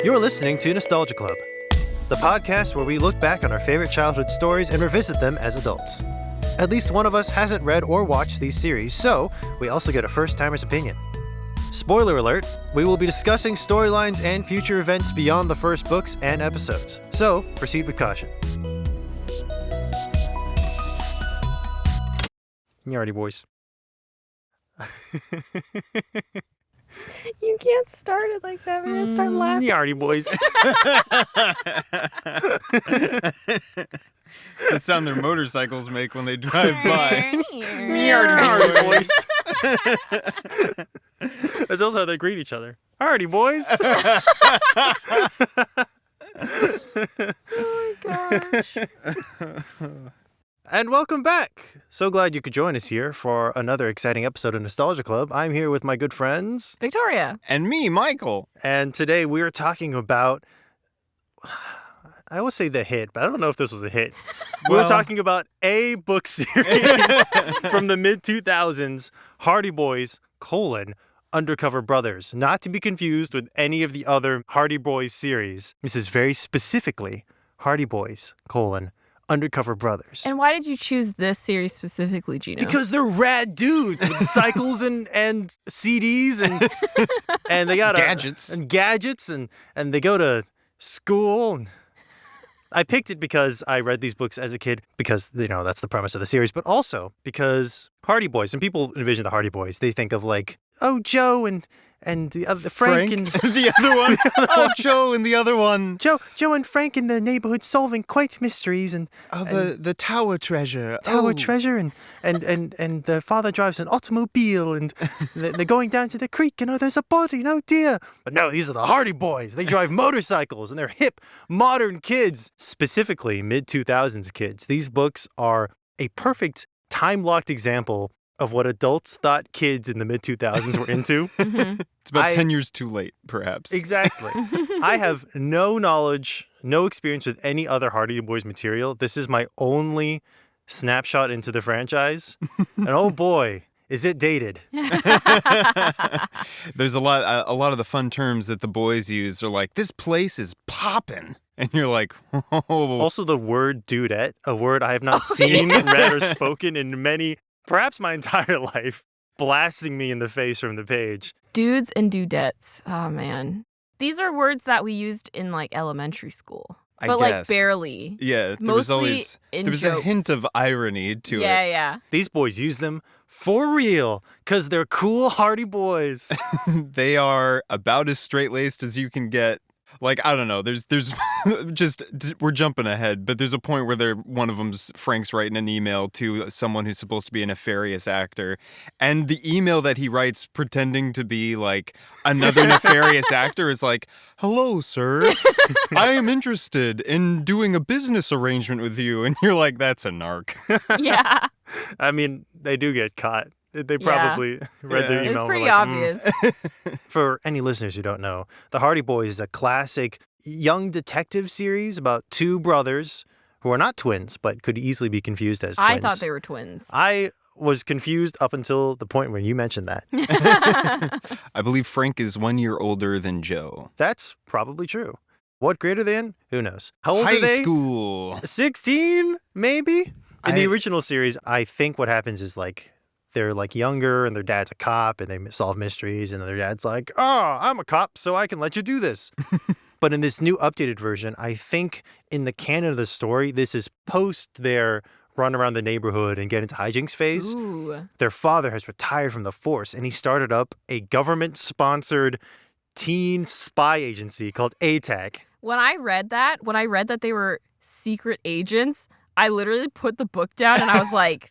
You're listening to Nostalgia Club, the podcast where we look back on our favorite childhood stories and revisit them as adults. At least one of us hasn't read or watched these series, so we also get a first-timer's opinion. Spoiler alert, we will be discussing storylines and future events beyond the first books and episodes, so proceed with caution. Me already, boys. You can't start it like that. We're gonna start laughing. Yardy boys. The sound their motorcycles make when they drive by. Yardy boys. That's also how they greet each other. Alrighty, boys. Oh my gosh. And welcome back. So glad you could join us here for another exciting episode of Nostalgia Club. I'm here with my good friends. Victoria. And me, Michael. And today we are talking about, I always say the hit, but I don't know if this was a hit. We're talking about a book series from the mid-2000s, Hardy Boys, Undercover Brothers. Not to be confused with any of the other Hardy Boys series. This is very specifically Hardy Boys, Undercover Brothers. And why did you choose this series specifically, Jino? Because they're rad dudes with cycles and CDs and they got gadgets and they go to school. And I picked it because I read these books as a kid because, you know, that's the premise of the series, but also because Hardy Boys, when people envision the Hardy Boys, they think of like, oh, Joe and the other Frank and the other one. Joe and the other one. Joe and Frank in the neighborhood solving quite mysteries and the tower treasure. Treasure and the father drives an automobile and they're going down to the creek and there's a body, oh dear. But no, these are the Hardy Boys. They drive motorcycles and they're hip, modern kids, specifically mid-2000s kids. These books are a perfect time-locked example of what adults thought kids in the mid-2000s were into. Mm-hmm. It's about 10 years too late, perhaps. Exactly. I have no knowledge, no experience with any other Hardy Boys material. This is my only snapshot into the franchise. And oh boy, is it dated. There's a lot of the fun terms that the boys use are like, this place is poppin'. And you're like, oh. Also the word dudette, a word I have not seen, read, or spoken in perhaps my entire life, blasting me in the face from the page. Dudes and dudettes. Oh, man. These are words that we used in, like, elementary school. I but, guess. like, barely. Yeah, there was a hint of irony to it. Yeah. These boys use them for real, because they're cool Hardy Boys. They are about as straight-laced as you can get. Like, I don't know, there's just, we're jumping ahead, but there's a point where one of them's Frank's writing an email to someone who's supposed to be a nefarious actor, and the email that he writes pretending to be, like, another nefarious actor is like, hello, sir, I am interested in doing a business arrangement with you, and you're like, that's a narc. Yeah. I mean, they do get caught. They probably read their email. It's pretty like, obvious. For any listeners who don't know, The Hardy Boys is a classic young detective series about two brothers who are not twins, but could easily be confused as twins. I thought they were twins. I was confused up until the point when you mentioned that. I believe Frank is 1 year older than Joe. That's probably true. What grade are they in? Who knows? How old High are they? High school. 16, maybe? In the original series, I think what happens is like, they're like younger and their dad's a cop and they solve mysteries and their dad's like, oh, I'm a cop, so I can let you do this. But in this new updated version, I think in the canon of the story, this is post their run around the neighborhood and get into hijinks phase. Ooh. Their father has retired from the force and he started up a government-sponsored teen spy agency called ATAC. When I read that they were secret agents, I literally put the book down and I was like,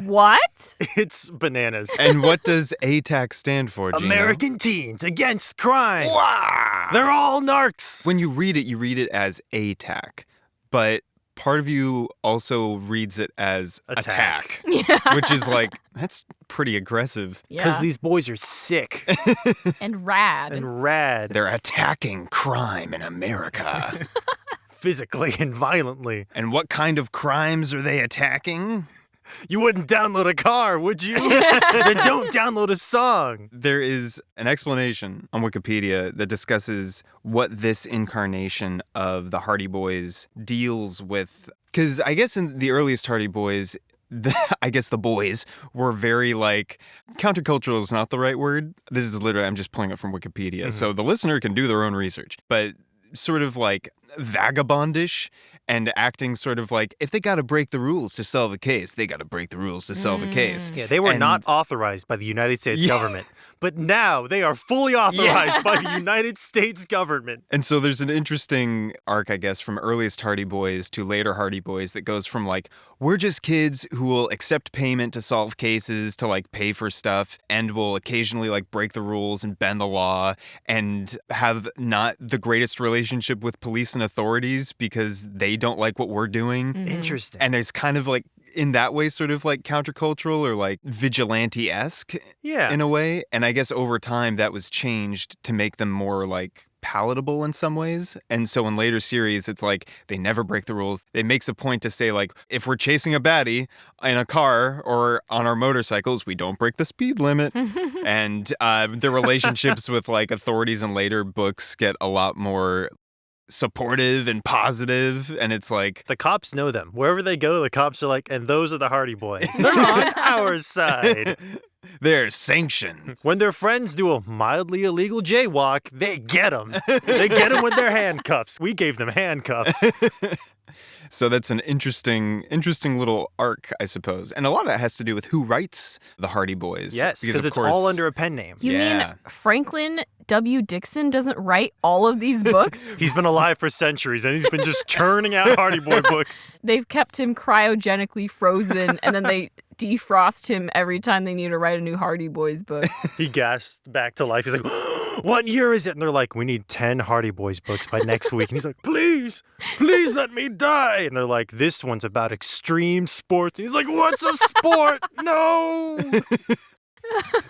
what? It's bananas. And what does ATAC stand for, Jino? American Teens Against Crime. Wow. They're all narcs. When you read it as ATAC, but part of you also reads it as attack. Yeah. Which is like, that's pretty aggressive. Because these boys are sick. And rad. They're attacking crime in America. Physically and violently. And what kind of crimes are they attacking? You wouldn't download a car, would you? Then don't download a song. There is an explanation on Wikipedia that discusses what this incarnation of the Hardy Boys deals with. Because I guess in the earliest Hardy Boys, I guess the boys were very like, countercultural is not the right word. This is literally, I'm just pulling it from Wikipedia. So the listener can do their own research. But sort of like vagabondish and acting sort of like, if they got to break the rules to solve a case, they got to break the rules to solve a case. Yeah, they were not authorized by the United States government. But now they are fully authorized by the United States government. And so there's an interesting arc, I guess, from earliest Hardy Boys to later Hardy Boys that goes from like, we're just kids who will accept payment to solve cases, to like pay for stuff, and will occasionally like break the rules and bend the law and have not the greatest relationship with police and authorities because they don't like what we're doing. Interesting. And it's kind of like, in that way, sort of like countercultural or like vigilante-esque in a way. And I guess over time that was changed to make them more like palatable in some ways. And so in later series, it's like they never break the rules. It makes a point to say like, if we're chasing a baddie in a car or on our motorcycles, we don't break the speed limit. And the relationships with like authorities in later books get a lot more supportive and positive, and it's like the cops know them. Wherever they go, the cops are like, and those are the Hardy Boys. They're on our side. They're sanctioned. When their friends do a mildly illegal jaywalk, they get them. They get them with their handcuffs. We gave them handcuffs. So that's an interesting little arc, I suppose. And a lot of that has to do with who writes the Hardy Boys. Yes, because it's all under a pen name. You mean Franklin W. Dixon doesn't write all of these books? He's been alive for centuries, and he's been just churning out Hardy Boy books. They've kept him cryogenically frozen, and then they defrost him every time they need to write a new Hardy Boys book. He gasped back to life. He's like, what year is it? And they're like, we need 10 Hardy Boys books by next week. And he's like, please let me die. And they're like, this one's about extreme sports. And he's like, what's a sport? No.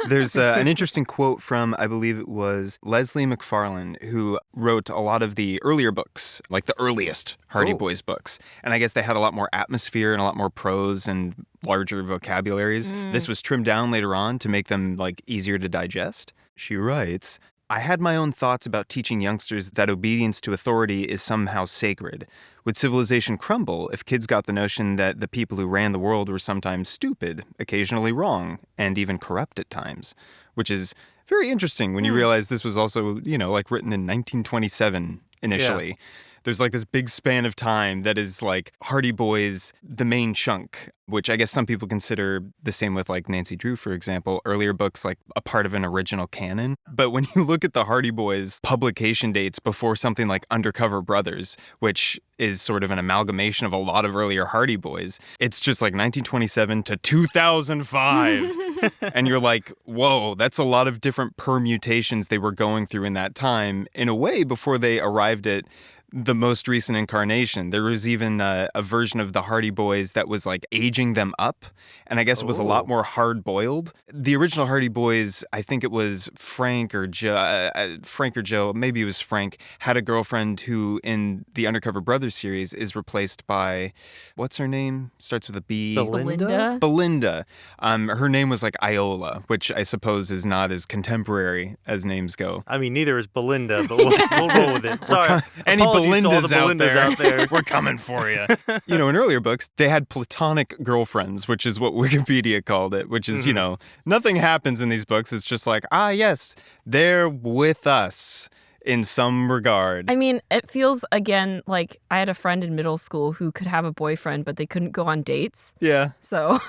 There's an interesting quote from, I believe it was Leslie McFarlane, who wrote a lot of the earlier books, like the earliest Hardy Boys books. And I guess they had a lot more atmosphere and a lot more prose and larger vocabularies. This was trimmed down later on to make them like easier to digest. She writes, I had my own thoughts about teaching youngsters that obedience to authority is somehow sacred. Would civilization crumble if kids got the notion that the people who ran the world were sometimes stupid, occasionally wrong, and even corrupt at times? Which is very interesting when you realize this was also, like written in 1927 initially. Yeah. There's like this big span of time that is like Hardy Boys, the main chunk, which I guess some people consider the same with like Nancy Drew, for example, earlier books like a part of an original canon. But when you look at the Hardy Boys publication dates before something like Undercover Brothers, which is sort of an amalgamation of a lot of earlier Hardy Boys, it's just like 1927 to 2005. And you're like, whoa, that's a lot of different permutations they were going through in that time, in a way, before they arrived at the most recent incarnation. There was even a version of the Hardy Boys that was like aging them up, and I guess it was a lot more hard-boiled. The original Hardy Boys, I think it was Frank or Joe, maybe it was Frank, had a girlfriend who in the Undercover Brothers series is replaced by, what's her name? Starts with a B. Belinda. Her name was like Iola, which I suppose is not as contemporary as names go. I mean, neither is Belinda, but we'll roll with it. Sorry. Any Belindas out there. We're coming for you. In earlier books, they had platonic girlfriends, which is what Wikipedia called it, which is, nothing happens in these books. It's just like, yes, they're with us in some regard. I mean, it feels, again, like I had a friend in middle school who could have a boyfriend, but they couldn't go on dates. Yeah. So...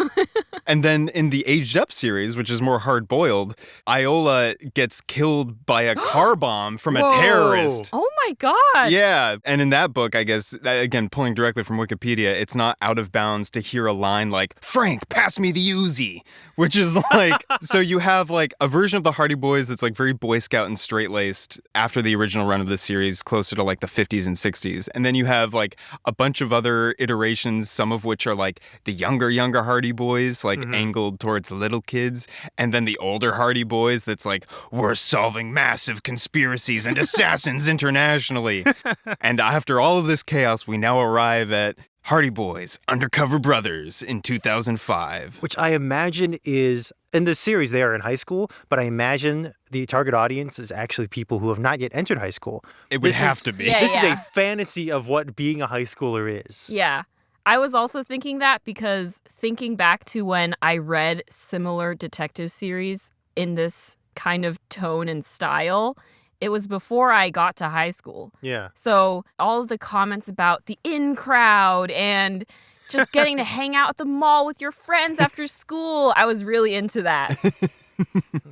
And then in the Aged Up series, which is more hard-boiled, Iola gets killed by a car bomb from a terrorist. Oh my God. Yeah. And in that book, I guess, again, pulling directly from Wikipedia, it's not out of bounds to hear a line like, Frank, pass me the Uzi, which is like, so you have like a version of the Hardy Boys that's like very Boy Scout and straight-laced after the original run of the series, closer to like the 50s and 60s. And then you have like a bunch of other iterations, some of which are like the younger Hardy Boys, like angled towards little kids, and then the older Hardy Boys that's like, we're solving massive conspiracies and assassins internationally. And after all of this chaos, we now arrive at Hardy Boys, Undercover Brothers in 2005. Which I imagine is, in this series, they are in high school, but I imagine the target audience is actually people who have not yet entered high school. It would have to be. Yeah, This is a fantasy of what being a high schooler is. Yeah. I was also thinking that because thinking back to when I read similar detective series in this kind of tone and style, it was before I got to high school. Yeah. So all of the comments about the in crowd and just getting to hang out at the mall with your friends after school, I was really into that.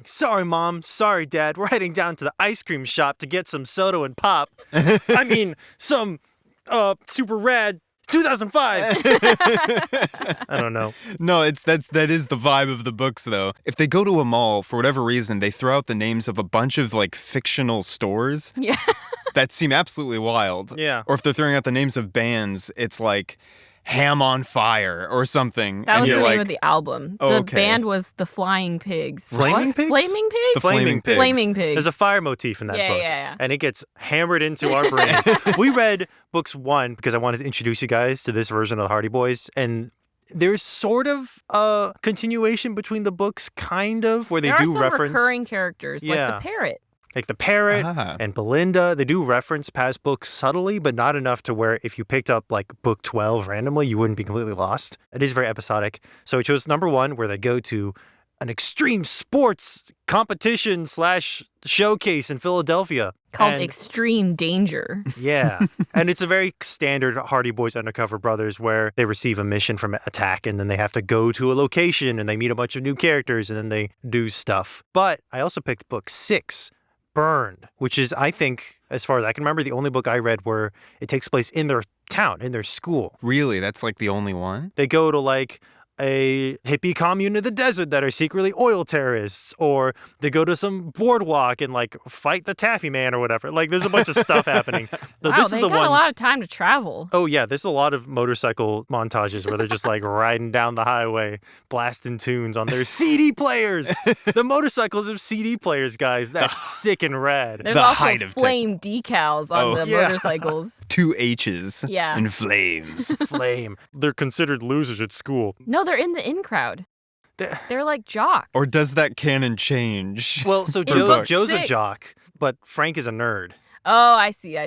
Sorry, Mom. Sorry, Dad. We're heading down to the ice cream shop to get some soda and pop. I mean, some super rad 2005. I don't know. No, that is the vibe of the books, though. If they go to a mall, for whatever reason, they throw out the names of a bunch of, like, fictional stores Yeah. that seem absolutely wild. Yeah. Or if they're throwing out the names of bands, it's like Ham on Fire or something. That and was the you're name like, of the album. Oh, The okay. band was the Flying Pigs. Flaming Pigs? Flaming Pigs? The Flaming Pigs. Flaming Pigs. There's a fire motif in that Yeah, book. yeah, yeah. And it gets hammered into our brain. We read books 1 because I wanted to introduce you guys to this version of the Hardy Boys. And there's sort of a continuation between the books, kind of, where they There do are some reference. recurring characters, like Yeah. the parrot. Like the parrot Ah. and Belinda, they do reference past books subtly, but not enough to where if you picked up like book 12 randomly, you wouldn't be completely lost. It is very episodic. So we chose number 1, where they go to an extreme sports competition / showcase in Philadelphia. Called And- Extreme Danger. Yeah. And it's a very standard Hardy Boys Undercover Brothers where they receive a mission from ATAC and then they have to go to a location and they meet a bunch of new characters and then they do stuff. But I also picked book 6, Burned, which is, I think, as far as I can remember, the only book I read where it takes place in their town, in their school. Really? That's like the only one? They go to like a hippie commune in the desert that are secretly oil terrorists, or they go to some boardwalk and like fight the taffy man or whatever. Like there's a bunch of stuff happening. So Wow, this they is the got one. a lot of time to travel. Oh yeah, there's a lot of motorcycle montages where they're just like riding down the highway, blasting tunes on their CD players. The motorcycles have CD players, guys. That's sick and rad. There's The also height of flame decals on Oh. the Yeah. motorcycles. 2 H's Yeah. in flames. Flame. They're considered losers at school. No, they're in the in crowd. They're- They're like jocks. Or does that canon change? Well, so In book Joe's a 6. jock, but Frank is a nerd. Oh, I see.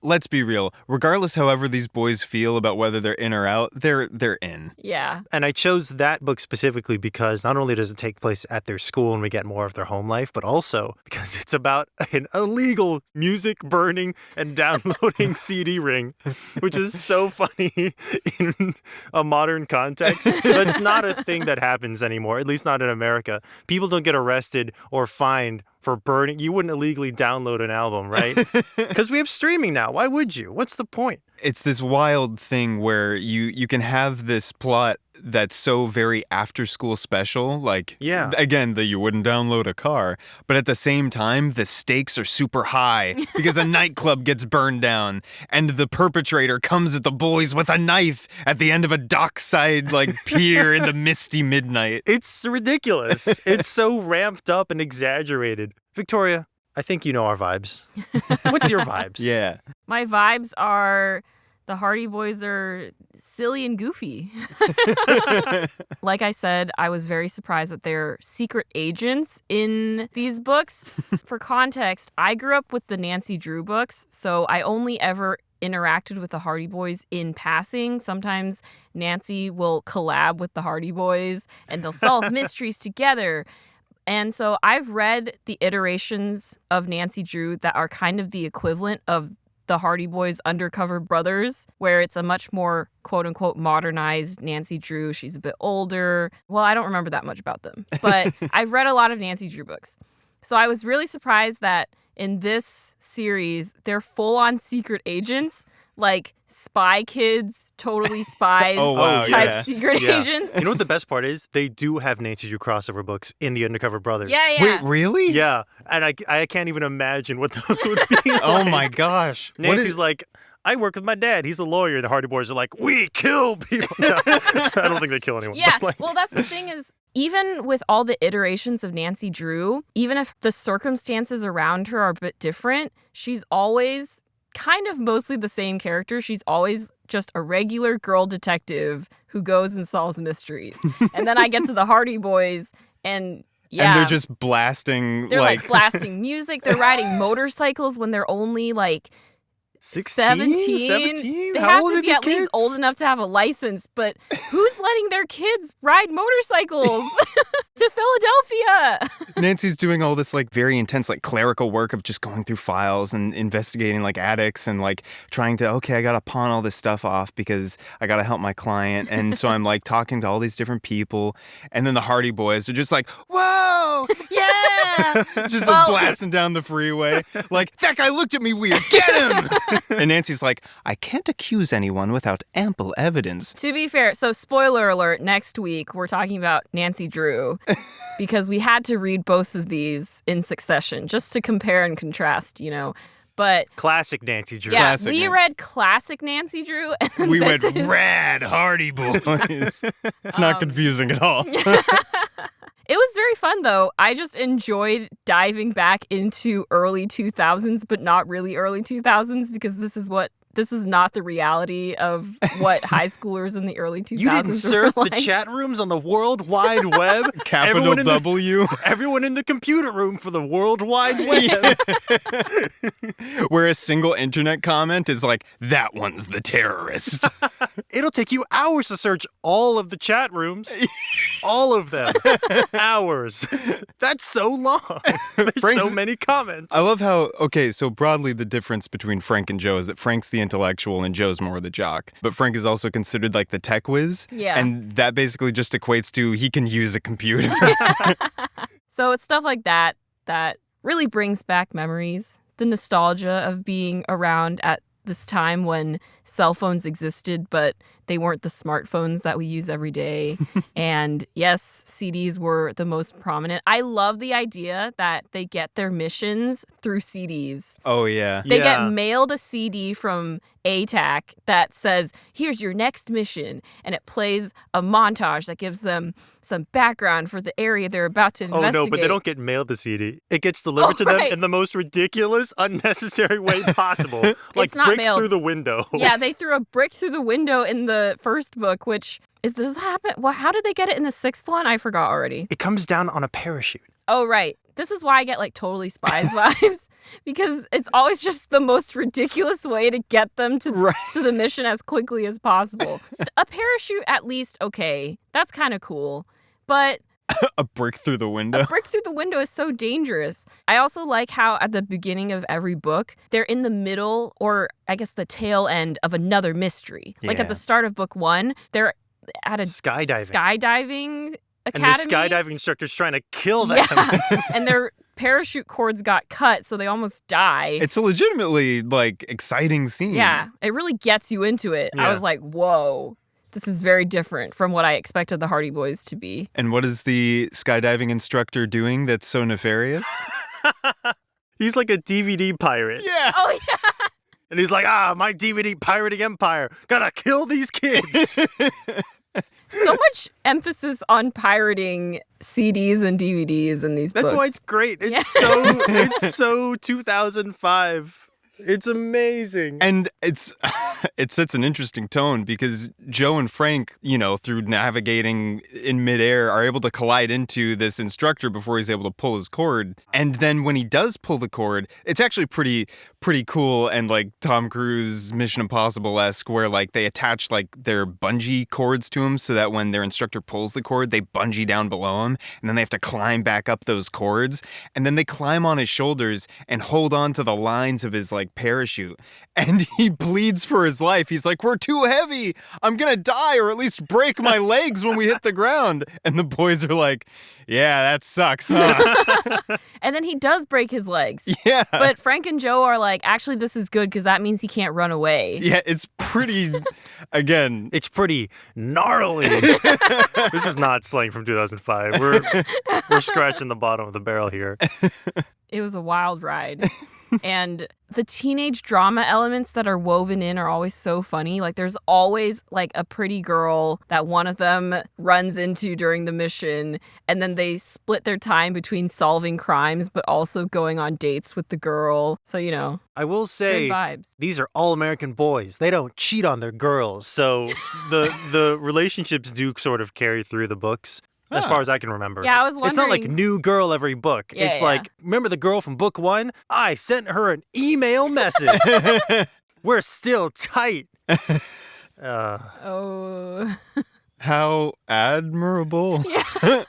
Let's be real. Regardless, however these boys feel about whether they're in or out, they're in. Yeah. And I chose that book specifically because not only does it take place at their school and we get more of their home life, but also because it's about an illegal music burning and downloading CD ring, which is so funny in a modern context. That's not a thing that happens anymore, at least not in America. People don't get arrested or fined for burning. You wouldn't illegally download an album, right? Because we have streaming now. Why would you? What's the point? It's this wild thing where you can have this plot that's so very after school special, like Yeah. again, you wouldn't download a car, but at the same time the stakes are super high because a nightclub gets burned down and the perpetrator comes at the boys with a knife at the end of a dockside like pier in the misty midnight. It's ridiculous. It's so ramped up and exaggerated. Victoria, I think you know our vibes. What's your vibes? Yeah. My vibes are the Hardy Boys are silly and goofy. Like I said, I was very surprised that they're secret agents in these books. For context, I grew up with the Nancy Drew books, so I only ever interacted with the Hardy Boys in passing. Sometimes Nancy will collab with the Hardy Boys and they'll solve mysteries together. And so I've read the iterations of Nancy Drew that are kind of the equivalent of the Hardy Boys Undercover Brothers, where it's a much more quote-unquote modernized Nancy Drew. She's a bit older. Well, I don't remember that much about them, but I've read a lot of Nancy Drew books. So I was really surprised that in this series, they're full-on secret agents, like Spy Kids, Totally Spies Oh, wow, type yeah. secret Yeah. agents. You know what the best part is? They do have Nancy Drew crossover books in the Undercover Brothers. Yeah. Wait, really? Yeah. And I can't even imagine what those would be Oh like. my gosh. What Nancy's is- like, I work with my dad. He's a lawyer. The Hardy Boys are like, we kill people. No, I don't think they kill anyone. Yeah, but like, well, that's the thing is, even with all the iterations of Nancy Drew, even if the circumstances around her are a bit different, she's always kind of mostly the same character. She's always just a regular girl detective who goes and solves mysteries. And then I get to the Hardy Boys and yeah. And they're just blasting. They're like blasting music. They're riding motorcycles when they're only like 17? They How have old to are be these at least kids? old enough to have a license, but who's letting their kids ride motorcycles to Philadelphia? Nancy's doing all this like very intense like clerical work of just going through files and investigating like attics and like trying to, okay, I gotta pawn all this stuff off because I gotta help my client. And so I'm like talking to all these different people, and then the Hardy Boys are just like, whoa, yeah, just like blasting down the freeway. Like, that guy looked at me weird, get him. And Nancy's like, I can't accuse anyone without ample evidence. To be fair, so spoiler alert, next week we're talking about Nancy Drew because we had to read both of these in succession just to compare and contrast, you know. But Classic Nancy Drew. yeah, Classic we read classic Nancy Drew. And We this went is- rad Hardy Boys. It's not confusing at all. It was very fun, though. I just enjoyed diving back into early 2000s, but not really early 2000s, because this is not the reality of what high schoolers in the early 2000s You didn't surf were the like. chat rooms on the World Wide Web? Capital Everyone in the- W. Everyone in the computer room for the World Wide Web. Where a single internet comment is like, that one's the terrorist. It'll take you hours to search all of the chat rooms. All of them. Hours. That's so long. There's Frank's- so many comments. I love how, okay, so broadly the difference between Frank and Joe is that Frank's the intellectual and Joe's more the jock. But Frank is also considered like the tech whiz. Yeah. And that basically just equates to he can use a computer. So it's stuff like that that really brings back memories. The nostalgia of being around at this time when cell phones existed, but they weren't the smartphones that we use every day. And yes, CDs were the most prominent. I love the idea that they get their missions through CDs. Oh, yeah. They Yeah. get mailed a CD from ATAC that says, here's your next mission. And it plays a montage that gives them some background for the area they're about to Oh, investigate. no, but they don't get mailed the CD. It gets delivered to them right. in the most ridiculous, unnecessary way possible. Like, It's not break mailed. through the window. Yeah, they threw a brick through the window in the first book, which does this happen? Well, how did they get it in the sixth one? I forgot already. It comes down on a parachute. Oh, right. This is why I get like Totally Spies vibes, because it's always just the most ridiculous way to get them to the mission as quickly as possible. A parachute, at least, okay, that's kind of cool. But A brick through the window. a brick through the window is so dangerous. I also like how at the beginning of every book, they're in the middle, or I guess the tail end of another mystery. Like at Yeah. the start of book one, they're at a skydiving And the academy. skydiving instructor's trying to kill them. Yeah, and their parachute cords got cut, so they almost die. It's a legitimately, like, exciting scene. Yeah, it really gets you into it. I Yeah. was like, whoa, this is very different from what I expected the Hardy Boys to be. And what is the skydiving instructor doing that's so nefarious? He's like a DVD pirate. Yeah. Oh, yeah. And he's like, my DVD pirating empire. Gotta kill these kids. So much emphasis on pirating CDs and DVDs in these That's books. why it's great. It's Yeah. it's so 2005. It's amazing. And it sets an interesting tone because Joe and Frank, you know, through navigating in midair, are able to collide into this instructor before he's able to pull his cord. And then when he does pull the cord, it's actually pretty cool and like Tom Cruise Mission Impossible-esque, where like they attach like their bungee cords to him so that when their instructor pulls the cord, they bungee down below him, and then they have to climb back up those cords, and then they climb on his shoulders and hold on to the lines of his like parachute, and he bleeds for his life. He's like, we're too heavy, I'm gonna die or at least break my legs when we hit the ground. And the boys are like, yeah, that sucks, huh? And then he does break his legs. Yeah. But Frank and Joe are like, actually, this is good because that means he can't run away. Yeah, it's pretty, again, It's pretty gnarly. This is not slang from 2005. We're scratching the bottom of the barrel here. It was a wild ride. And the teenage drama elements that are woven in are always so funny. Like there's always like a pretty girl that one of them runs into during the mission, and then they split their time between solving crimes but also going on dates with the girl. So, you know, I will say good vibes. these are all American boys. They don't cheat on their girls. So the relationships do sort of carry through the books. As far as I can remember. Yeah, I was wondering. It's not like new girl every book. Yeah, it's yeah. like, remember the girl from book 1? I sent her an email message. We're still tight. Oh. How admirable. Yeah.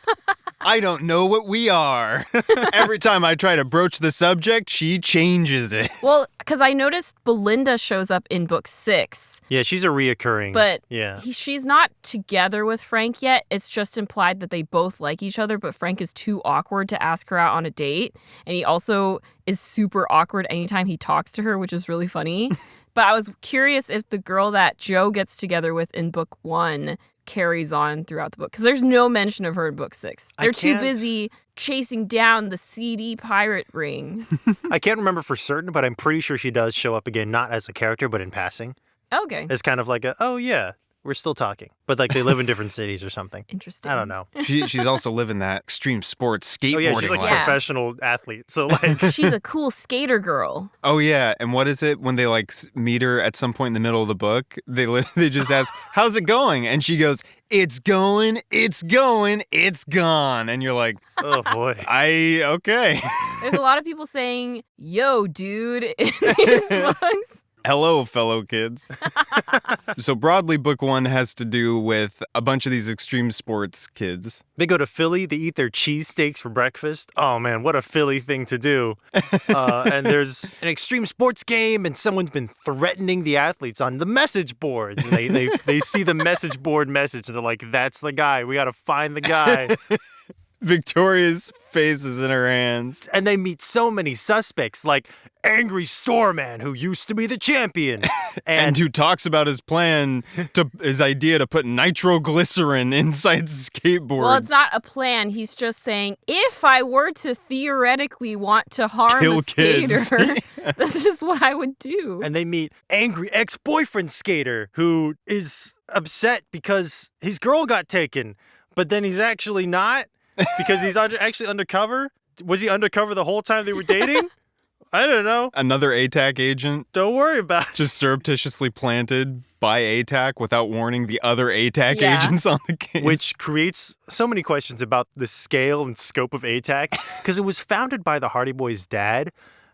I don't know what we are. Every time I try to broach the subject, she changes it. Well, because I noticed Belinda shows up in book 6. Yeah, she's a reoccurring. But yeah. she's not together with Frank yet. It's just implied that they both like each other, but Frank is too awkward to ask her out on a date. And he also is super awkward anytime he talks to her, which is really funny. But I was curious if the girl that Joe gets together with in book 1 carries on throughout the book, because there's no mention of her in book 6. They're too busy chasing down the seedy pirate ring. I can't remember for certain, but I'm pretty sure she does show up again, not as a character, but in passing. Okay. It's kind of like oh yeah, we're still talking. But like they live in different cities or something. Interesting. I don't know. She's also living that extreme sports skateboarding Oh yeah, she's like a life. professional athlete. So like She's a cool skater girl. Oh yeah, and what is it when they like meet her at some point in the middle of the book? They just ask, "How's it going?" And she goes, "It's going, it's going, it's gone." And you're like, oh boy. okay. There's a lot of people saying, "Yo, dude," in these books. Hello, fellow kids. So broadly, book 1 has to do with a bunch of these extreme sports kids. They go to Philly, they eat their cheesesteaks for breakfast. Oh man, what a Philly thing to do. And there's an extreme sports game, and someone's been threatening the athletes on the message boards. And they see the message board message, and they're like, that's the guy. We got to find the guy. Victoria's face is in her hands. And they meet so many suspects, like Angry Storeman, who used to be the champion. And who talks about his plan, his idea to put nitroglycerin inside skateboards. Well, it's not a plan. He's just saying, if I were to theoretically want to harm Kill a skater, kids. this is what I would do. And they meet angry ex-boyfriend skater who is upset because his girl got taken, but then he's actually not because he's actually undercover. Was he undercover the whole time they were dating? I don't know. Another ATAC agent. Don't worry about it. Just surreptitiously planted by ATAC without warning the other ATAC Yeah. agents on the case. Which creates so many questions about the scale and scope of ATAC, because it was founded by the Hardy Boys' dad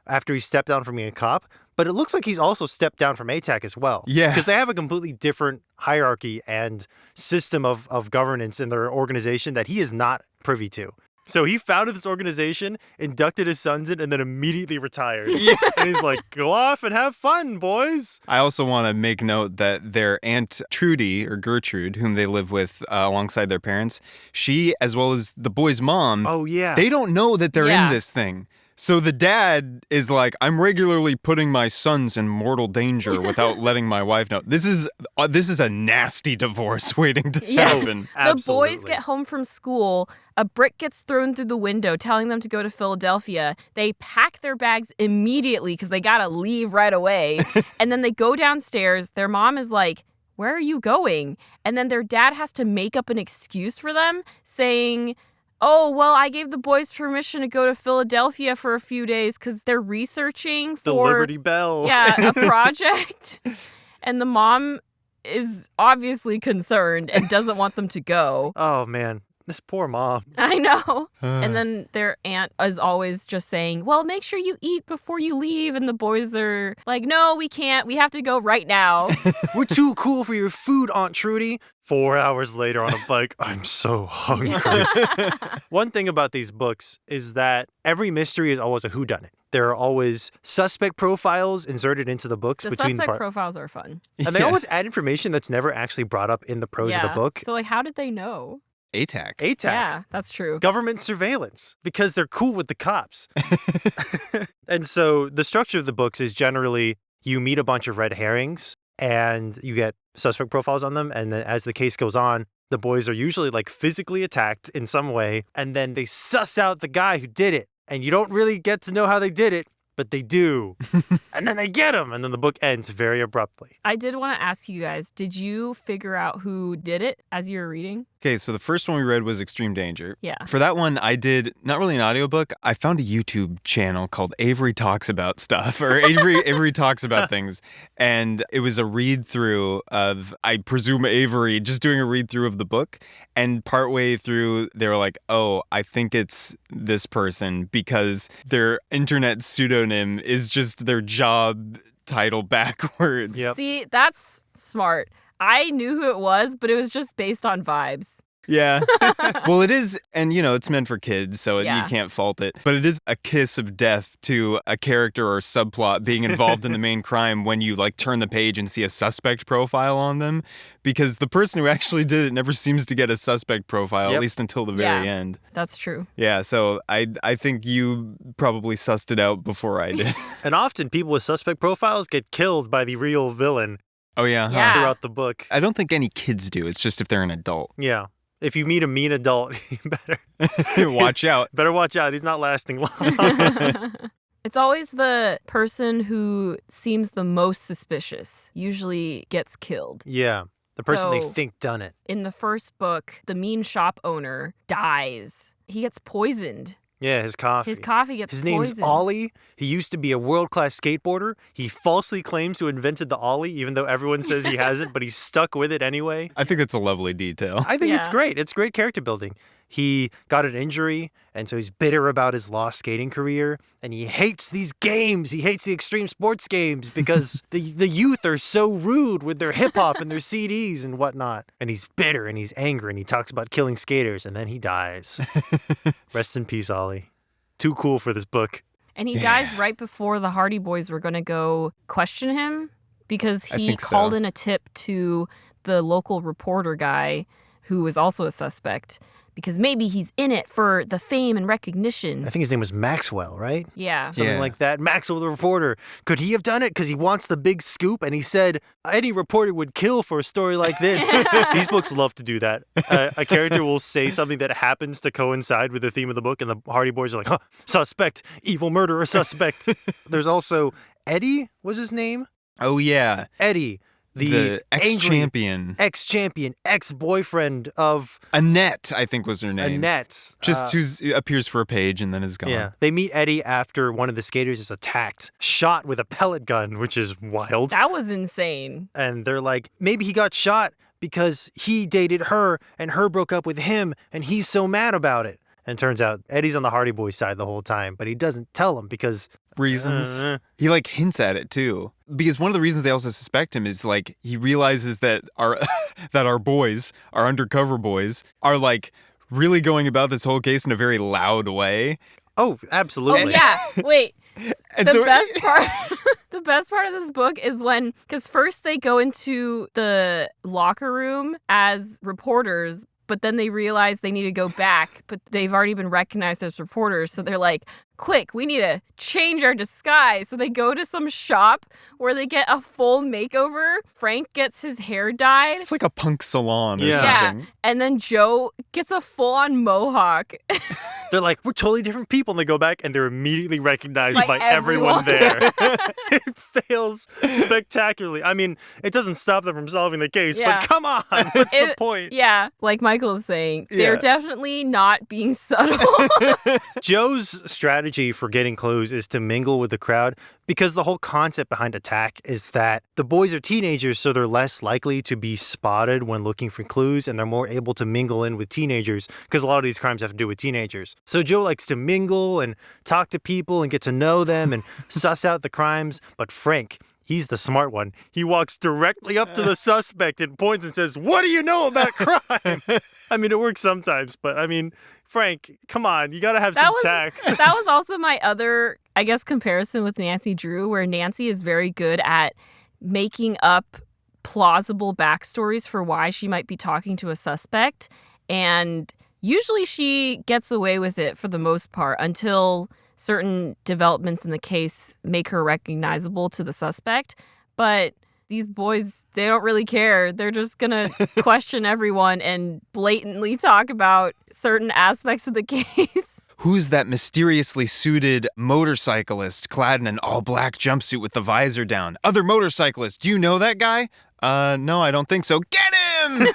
after he stepped down from being a cop, but it looks like he's also stepped down from ATAC as well. Yeah. Because they have a completely different hierarchy and system of governance in their organization that he is not privy to. So he founded this organization, inducted his sons in, and then immediately retired. Yeah. And he's like, go off and have fun, boys. I also want to make note that their Aunt Trudy, or Gertrude, whom they live with alongside their parents, she, as well as the boy's mom, Oh, yeah. they don't know that they're Yeah. in this thing. So the dad is like, I'm regularly putting my sons in mortal danger without letting my wife know. This is a nasty divorce waiting to Yeah. happen. The boys Absolutely. get home from school. A brick gets thrown through the window, telling them to go to Philadelphia. They pack their bags immediately because they got to leave right away. And then they go downstairs. Their mom is like, where are you going? And then their dad has to make up an excuse for them, saying, oh, well, I gave the boys permission to go to Philadelphia for a few days because they're researching The for Liberty Bell. a project. And the mom is obviously concerned and doesn't want them to go. Oh, man. This poor mom. I know. And then their aunt is always just saying, well, make sure you eat before you leave. And the boys are like, no, we can't. We have to go right now. We're too cool for your food, Aunt Trudy. 4 hours later on a bike, I'm so hungry. One thing about these books is that every mystery is always a whodunit. There are always suspect profiles inserted into the books The between suspect profiles are fun. and they always add information that's never actually brought up in the prose of the book. So, like, how did they know? ATAC. ATAC. Yeah, that's true. Government surveillance, because they're cool with the cops. And so the structure of the books is generally you meet a bunch of red herrings and you get suspect profiles on them. And then as the case goes on, the boys are usually like physically attacked in some way. And then they suss out the guy who did it. And you don't really get to know how they did it, but they do. And then they get him, and then the book ends very abruptly. I did want to ask you guys, did you figure out who did it as you were reading? Okay, so the first one we read was Extreme Danger. Yeah. For that one, I did not really an audiobook. I found a YouTube channel called Avery Talks About Stuff, or Avery Talks About Things. And it was a read through of, I presume, Avery just doing a read through of the book. And partway through, they were like, oh, I think it's this person because their internet pseudonym is just their job title backwards. Yep. See, that's smart. I knew who it was, but it was just based on vibes. Yeah. Well, it is, and it's meant for kids, so Yeah. you can't fault it. But it is a kiss of death to a character or subplot being involved in the main crime when you turn the page and see a suspect profile on them, because the person who actually did it never seems to get a suspect profile, at least until the very end. That's true. Yeah, so I think you probably sussed it out before I did. And often people with suspect profiles get killed by the real villain Oh, yeah? Yeah. throughout the book. I don't think any kids do. It's just if they're an adult. Yeah. If you meet a mean adult, you better Watch out. watch out. He's not lasting long. It's always the person who seems the most suspicious, usually gets killed. Yeah. The person they So- think done it. In the first book, the mean shop owner dies. He gets poisoned. Yeah, his coffee. His coffee gets His name's poisoned. Ollie. He used to be a world-class skateboarder. He falsely claims to have invented the Ollie, even though everyone says he hasn't, but he's stuck with it anyway. I think that's a lovely detail. I think it's Yeah. great. It's great character building. He got an injury, and so he's bitter about his lost skating career, and he hates these games. He hates the extreme sports games because the youth are so rude with their hip-hop and their CDs and whatnot. And he's bitter, and he's angry, and he talks about killing skaters, and then he dies. Rest in peace, Ollie. Too cool for this book. And he dies right before the Hardy Boys were going to go question him because I he think called so. in a tip to the local reporter guy who was also a suspect because maybe he's in it for the fame and recognition. I think his name was Maxwell, right? Yeah. Something Yeah. like that. Maxwell the reporter. Could he have done it? Because he wants the big scoop, and he said any reporter would kill for a story like this. These books love to do that. A character will say something that happens to coincide with the theme of the book, and the Hardy Boys are like, huh, suspect, evil murderer, suspect. There's also Eddie, was his name? Oh, yeah. Eddie, The angry ex-champion. ex-champion, ex-boyfriend of Annette, I think was her name. Annette. Just who appears for a page and then is gone. Yeah. They meet Eddie after one of the skaters is attacked, shot with a pellet gun, which is wild. That was insane. And they're like, maybe he got shot because he dated her and her broke up with him and he's so mad about it. And turns out Eddie's on the Hardy Boys side the whole time, but he doesn't tell them because Reasons. He hints at it too. Because one of the reasons they also suspect him is he realizes that our that our boys, our undercover boys, are really going about this whole case in a very loud way. oh, absolutely. Oh, yeah. Wait. And The so best part the best part of this book is because first they go into the locker room as reporters, but then they realize they need to go back, but they've already been recognized as reporters. So they're like, quick, we need to change our disguise. So they go to some shop where they get a full makeover. Frank gets his hair dyed. It's like a punk salon or Yeah. something. And then Joe gets a full-on mohawk. They're like, we're totally different people. And they go back and they're immediately recognized By by everyone everyone. there. It fails spectacularly. I mean, it doesn't stop them from solving the case, Yeah. but come on. What's the point? Yeah, like Michael is saying, they're Yeah. definitely not being subtle. Joe's strategy for getting clues is to mingle with the crowd because the whole concept behind ATAC is that the boys are teenagers, so they're less likely to be spotted when looking for clues, and they're more able to mingle in with teenagers because a lot of these crimes have to do with teenagers. So Joe likes to mingle and talk to people and get to know them and suss out the crimes, but Frank, he's the smart one. He walks directly up to the suspect and points and says, "What do you know about crime?" I mean, it works sometimes, but I mean, Frank, come on, you gotta have some tact. That was also my other, I guess, comparison with Nancy Drew, where Nancy is very good at making up plausible backstories for why she might be talking to a suspect. And usually she gets away with it for the most part until certain developments in the case make her recognizable to the suspect. But these boys, they don't really care. They're just going to question everyone and blatantly talk about certain aspects of the case. who's that mysteriously suited motorcyclist clad in an all-black jumpsuit with the visor down? Other motorcyclists, do you know that guy? No, I don't think so. Get him!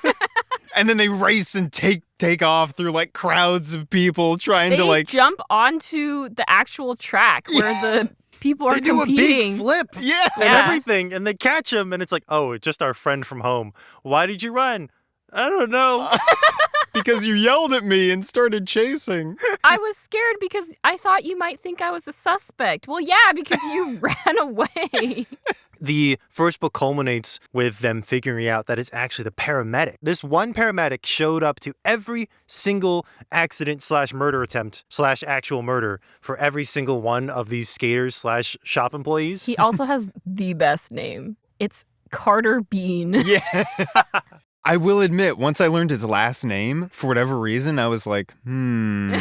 And then they race and take off through like crowds of people trying to like jump onto the actual track where the people are competing. They do a big flip yeah. and everything, and they catch him, and it's like, oh, it's just our friend from home. Why did you run? I don't know. Because you yelled at me and started chasing. I was scared because I thought you might think I was a suspect. Well, yeah, because you ran away. The first book culminates with them figuring out that it's actually the paramedic. This one paramedic showed up to every single accident / murder attempt / actual murder for every single one of these skaters / shop employees. He also has the best name. It's Carter Bean. Yeah. I will admit, once I learned his last name, for whatever reason, I was like, Bean.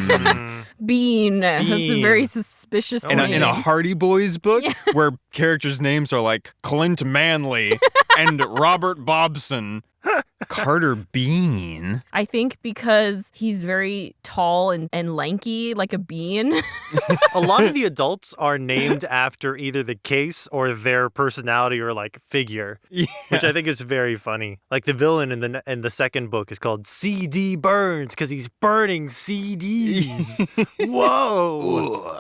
That's a very suspicious name. In a Hardy Boys book, where characters' names are like Clint Manley and Robert Bobson, Carter Bean. I think because he's very tall and lanky, like a bean. A lot of the adults are named after either the case or their personality or like figure, which I think is very funny. Like the villain in the second book is called CD Burns because he's burning CDs. Whoa! Ooh,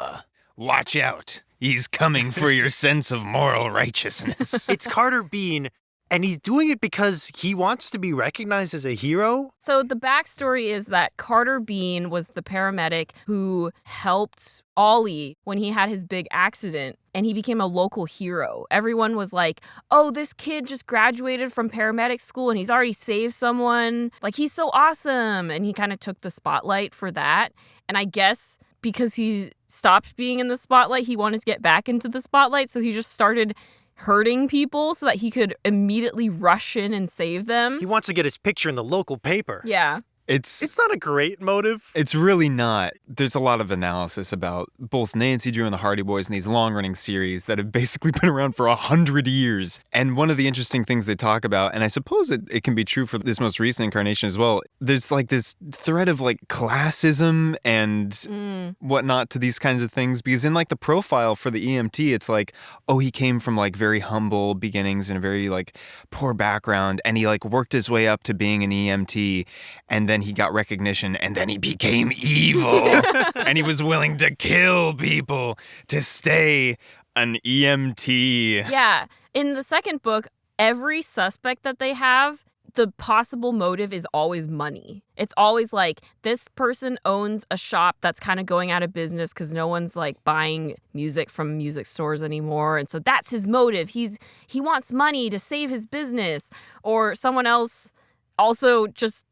watch out. He's coming for your sense of moral righteousness. It's Carter Bean. And he's doing it because he wants to be recognized as a hero? So the backstory is that Carter Bean was the paramedic who helped Ollie when he had his big accident, and he became a local hero. Everyone was like, oh, this kid just graduated from paramedic school and he's already saved someone. Like, he's so awesome. And he kind of took the spotlight for that. And I guess because he stopped being in the spotlight, he wanted to get back into the spotlight. So he just started hurting people so that he could immediately rush in and save them. He wants to get his picture in the local paper. Yeah. It's not a great motive. It's really not. There's a lot of analysis about both Nancy Drew and the Hardy Boys and these long-running series that have basically been around for 100 years. And one of the interesting things they talk about, and I suppose it can be true for this most recent incarnation as well, there's like this thread of like classism and whatnot to these kinds of things. Because in like the profile for the EMT, it's like, oh, he came from like very humble beginnings and a very like poor background. And he like worked his way up to being an EMT. And then he got recognition, and then he became evil. And he was willing to kill people to stay an EMT. Yeah. In the second book, every suspect that they have, the possible motive is always money. It's always like, this person owns a shop that's kind of going out of business because no one's like buying music from music stores anymore. And so that's his motive. He wants money to save his business. Or someone else also just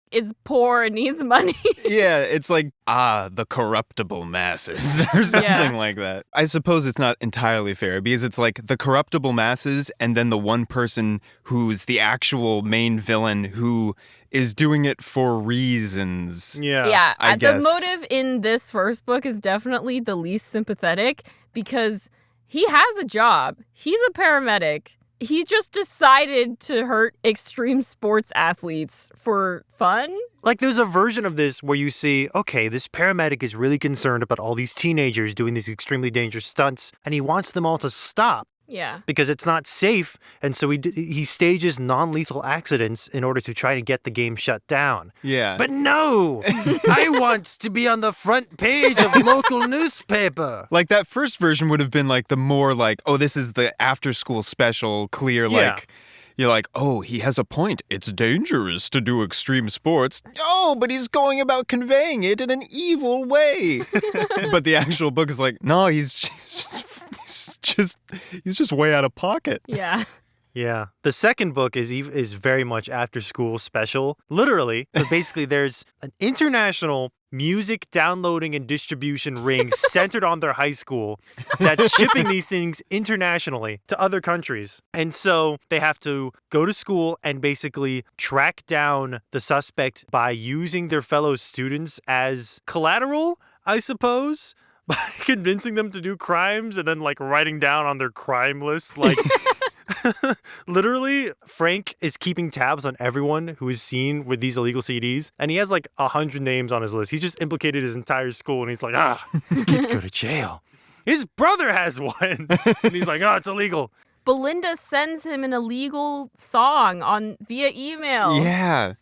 is poor and needs money. Yeah, it's like, the corruptible masses or something like that. I suppose it's not entirely fair because it's like the corruptible masses and then the one person who's the actual main villain who is doing it for reasons. Yeah. I guess. The motive in this first book is definitely the least sympathetic because he has a job. He's a paramedic. He just decided to hurt extreme sports athletes for fun. Like, there's a version of this where you see, okay, this paramedic is really concerned about all these teenagers doing these extremely dangerous stunts, and he wants them all to stop. Yeah. Because it's not safe, and so he stages non-lethal accidents in order to try to get the game shut down. Yeah. But no! I want to be on the front page of local newspaper. Like, that first version would have been like the more like, oh, this is the after-school special, clear, like... You're like, oh, he has a point. It's dangerous to do extreme sports. Oh, but he's going about conveying it in an evil way. But the actual book is like, no, he's just way out of pocket. Yeah. Yeah. The second book is very much after school special. Literally. But basically, there's an international music downloading and distribution ring centered on their high school that's shipping these things internationally to other countries. And so they have to go to school and basically track down the suspect by using their fellow students as collateral, I suppose, by convincing them to do crimes and then like writing down on their crime list like Literally, Frank is keeping tabs on everyone who is seen with these illegal CDs, and he has like 100 names on his list. He just implicated his entire school, and he's like, this kid's go to jail. His brother has one. And he's like, it's illegal. Belinda sends him an illegal song via email. Yeah.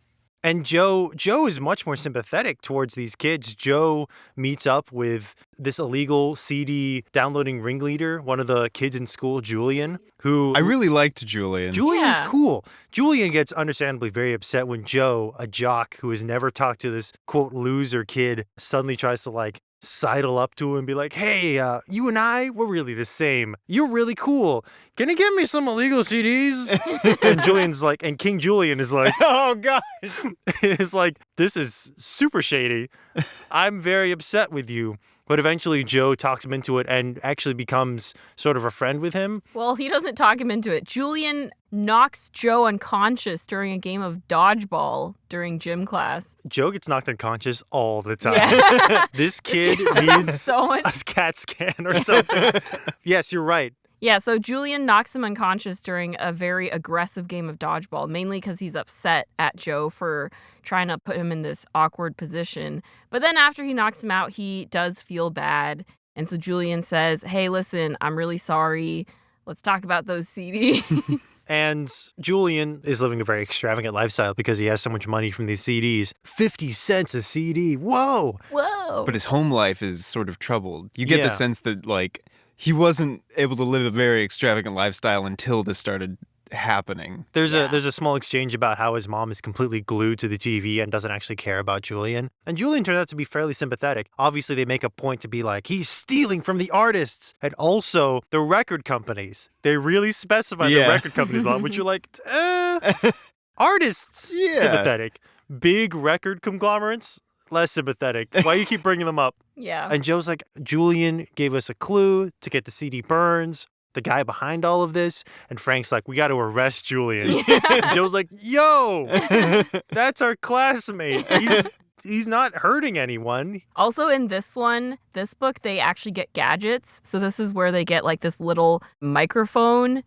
And Joe is much more sympathetic towards these kids. Joe meets up with this illegal CD downloading ringleader, one of the kids in school, Julian, who... I really liked Julian. Julian's cool. Julian gets understandably very upset when Joe, a jock who has never talked to this, quote, loser kid, suddenly tries to, like, sidle up to him and be like, hey, you and I, we're really the same. You're really cool. Can you give me some illegal CDs? And Julian's like, and King Julian is like, oh, gosh. is like, this is super shady. I'm very upset with you. But eventually Joe talks him into it and actually becomes sort of a friend with him. Well, he doesn't talk him into it. Julian knocks Joe unconscious during a game of dodgeball during gym class. Joe gets knocked unconscious all the time. Yeah. This kid That's needs so much. a CAT scan or something. Yes, you're right. Yeah, so Julian knocks him unconscious during a very aggressive game of dodgeball, mainly because he's upset at Joe for trying to put him in this awkward position. But then after he knocks him out, he does feel bad. And so Julian says, hey, listen, I'm really sorry. Let's talk about those CDs. And Julian is living a very extravagant lifestyle because he has so much money from these CDs. 50 cents a CD. Whoa. Whoa. But his home life is sort of troubled. You get the sense that, like, he wasn't able to live a very extravagant lifestyle until this started happening. There's a small exchange about how his mom is completely glued to the TV and doesn't actually care about Julian. And Julian turns out to be fairly sympathetic. Obviously, they make a point to be like, he's stealing from the artists and also the record companies. They really specify the record companies a lot, which you're like, artists, sympathetic. Big record conglomerates, less sympathetic. Why you keep bringing them up? Yeah. And Joe's like, Julian gave us a clue to get the CD Burns, the guy behind all of this. And Frank's like, we got to arrest Julian. And Joe's like, yo, that's our classmate. He's not hurting anyone. Also in this book, they actually get gadgets. So this is where they get like this little microphone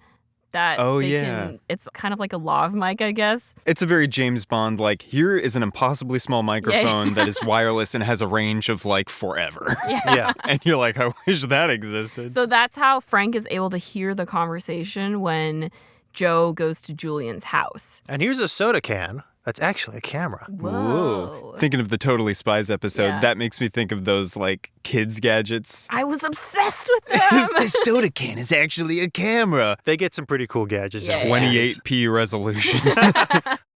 that it's kind of like a lav mic, I guess. It's a very James Bond, like, here is an impossibly small microphone that is wireless and has a range of, like, forever. Yeah. And you're like, I wish that existed. So that's how Frank is able to hear the conversation when Joe goes to Julian's house. And here's a soda can. That's actually a camera. Whoa. Thinking of the Totally Spies episode, that makes me think of those, like, kids' gadgets. I was obsessed with them. The soda can is actually a camera. They get some pretty cool gadgets. Yeah. 28p resolution.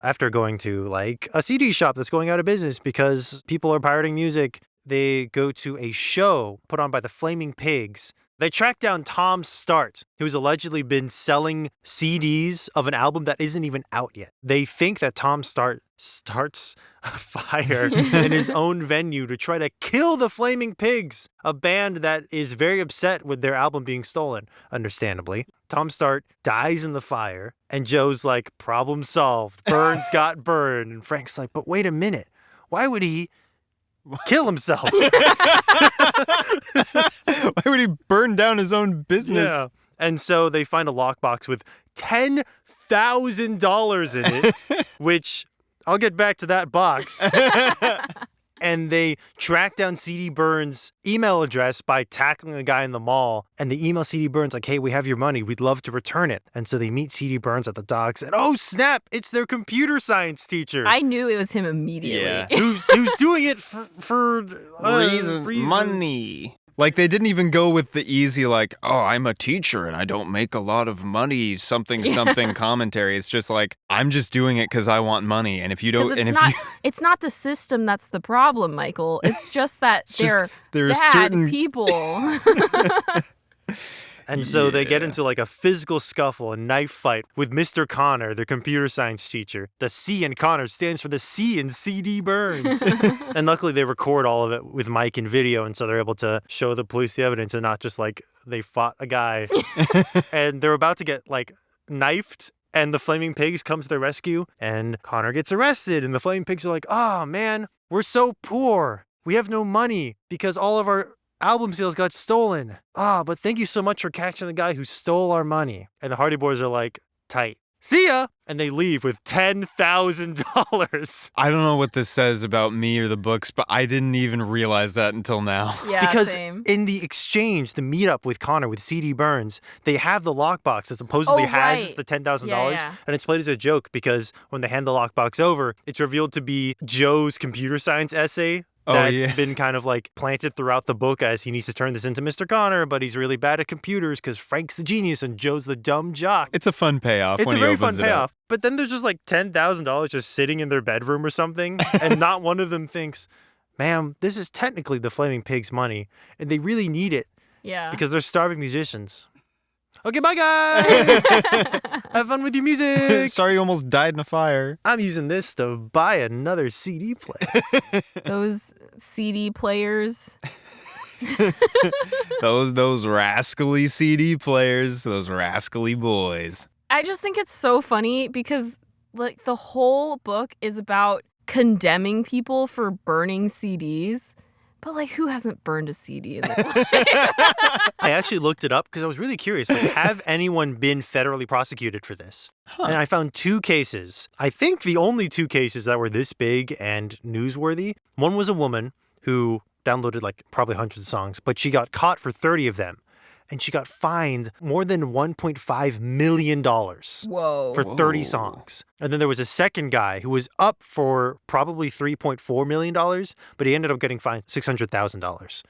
After going to, like, a CD shop that's going out of business because people are pirating music, they go to a show put on by the Flaming Pigs. They track down Tom Start, who's allegedly been selling CDs of an album that isn't even out yet. They think that Tom Start starts a fire in his own venue to try to kill the Flaming Pigs, a band that is very upset with their album being stolen, understandably. Tom Start dies in the fire, and Joe's like, problem solved. Burns got burned. And Frank's like, but wait a minute. Why would he kill himself? Why would he burn down his own business? Yeah. And so they find a lockbox with $10,000 in it, which I'll get back to that box. And they track down CD Burns' email address by tackling a guy in the mall. And they email CD Burns like, hey, we have your money. We'd love to return it. And so they meet CD Burns at the docks. And oh, snap, it's their computer science teacher. I knew it was him immediately. Yeah. who's doing it for reason. Money. Like, they didn't even go with the easy, like, oh, I'm a teacher and I don't make a lot of money, something commentary. It's just like, I'm just doing it because I want money. And if you don't, it's not the system that's the problem, Michael. It's just that they're bad certain people. And so they get into like a physical scuffle, a knife fight with Mr. Connor, the computer science teacher. The C in Connor stands for the C in CD Burns. And luckily they record all of it with mic and video, and so they're able to show the police the evidence and not just like they fought a guy. And they're about to get like knifed, and the Flaming Pigs come to their rescue, and Connor gets arrested, and the Flaming Pigs are like, oh man, we're so poor. We have no money because all of our album sales got stolen. But thank you so much for catching the guy who stole our money. And the Hardy Boys are like, tight. See ya! And they leave with $10,000. I don't know what this says about me or the books, but I didn't even realize that until now. Yeah, Because same. in the exchange, the meetup with Connor, with C.D. Burns, they have the lockbox that supposedly has right. the $10,000. Yeah. And it's played as a joke because when they hand the lockbox over, it's revealed to be Joe's computer science essay. That's been kind of like planted throughout the book as he needs to turn this into Mr. Connor, but he's really bad at computers because Frank's the genius and Joe's the dumb jock. It's a fun payoff. It's when a he very opens fun it up. payoff. But then there's just like $10,000 just sitting in their bedroom or something, and not one of them thinks, ma'am, this is technically the Flaming Pig's money, and they really need it Yeah. because they're starving musicians. Okay, bye guys! Have fun with your music! Sorry you almost died in a fire. I'm using this to buy another CD player. Those CD players. Those rascally CD players, those rascally boys. I just think it's so funny because like the whole book is about condemning people for burning CDs. But like, who hasn't burned a CD in their life? I actually looked it up because I was really curious. Like, have anyone been federally prosecuted for this? And I found 2 cases. I think the only 2 cases that were this big and newsworthy. One was a woman who downloaded like probably hundreds of songs, but she got caught for 30 of them. And she got fined more than $1.5 million Whoa. for 30 songs. And then there was a second guy who was up for probably $3.4 million, but he ended up getting fined $600,000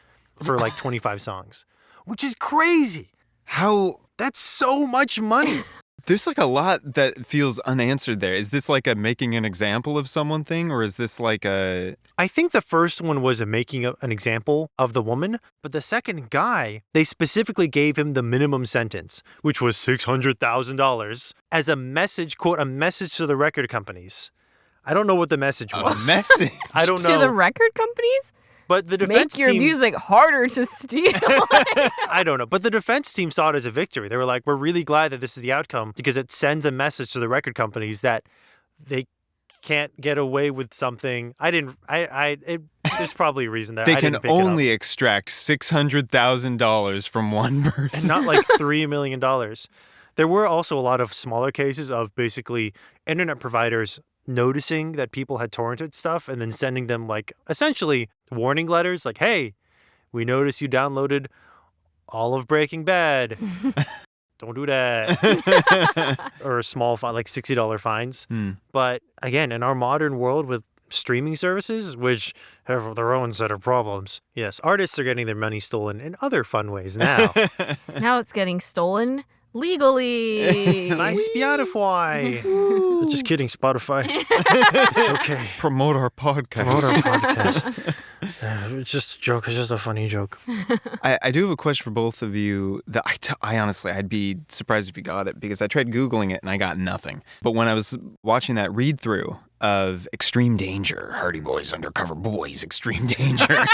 for like 25 songs, which is crazy. How? That's so much money. There's like a lot that feels unanswered there. Is this like a making an example of someone thing, or is this like a... I think the first one was making an example of the woman, but the second guy, they specifically gave him the minimum sentence, which was $600,000, as a message, quote, a message to the record companies. I don't know what the message was. A message? I don't know. To the record companies? But the defense Make your team, music harder to steal. I don't know. But the defense team saw it as a victory. They were like, we're really glad that this is the outcome because it sends a message to the record companies that they can't get away with something. There's probably a reason that They I can didn't pick only it up. extract $600,000 from one person. And not like $3 million. There were also a lot of smaller cases of basically internet providers noticing that people had torrented stuff and then sending them like essentially warning letters like, hey, we noticed you downloaded all of Breaking Bad. Don't do that. Or a small fine, like $60 fines. But again, in our modern world with streaming services, which have their own set of problems, yes, artists are getting their money stolen in other fun ways now. Now it's getting stolen legally. Nice Spotify. Just kidding, Spotify. It's okay. Promote our podcast. Promote our podcast. It's just a joke. It's just a funny joke. I do have a question for both of you that I honestly, I'd be surprised if you got it because I tried Googling it and I got nothing. But when I was watching that read through of Extreme Danger, Hardy Boys, Undercover Boys, Extreme Danger,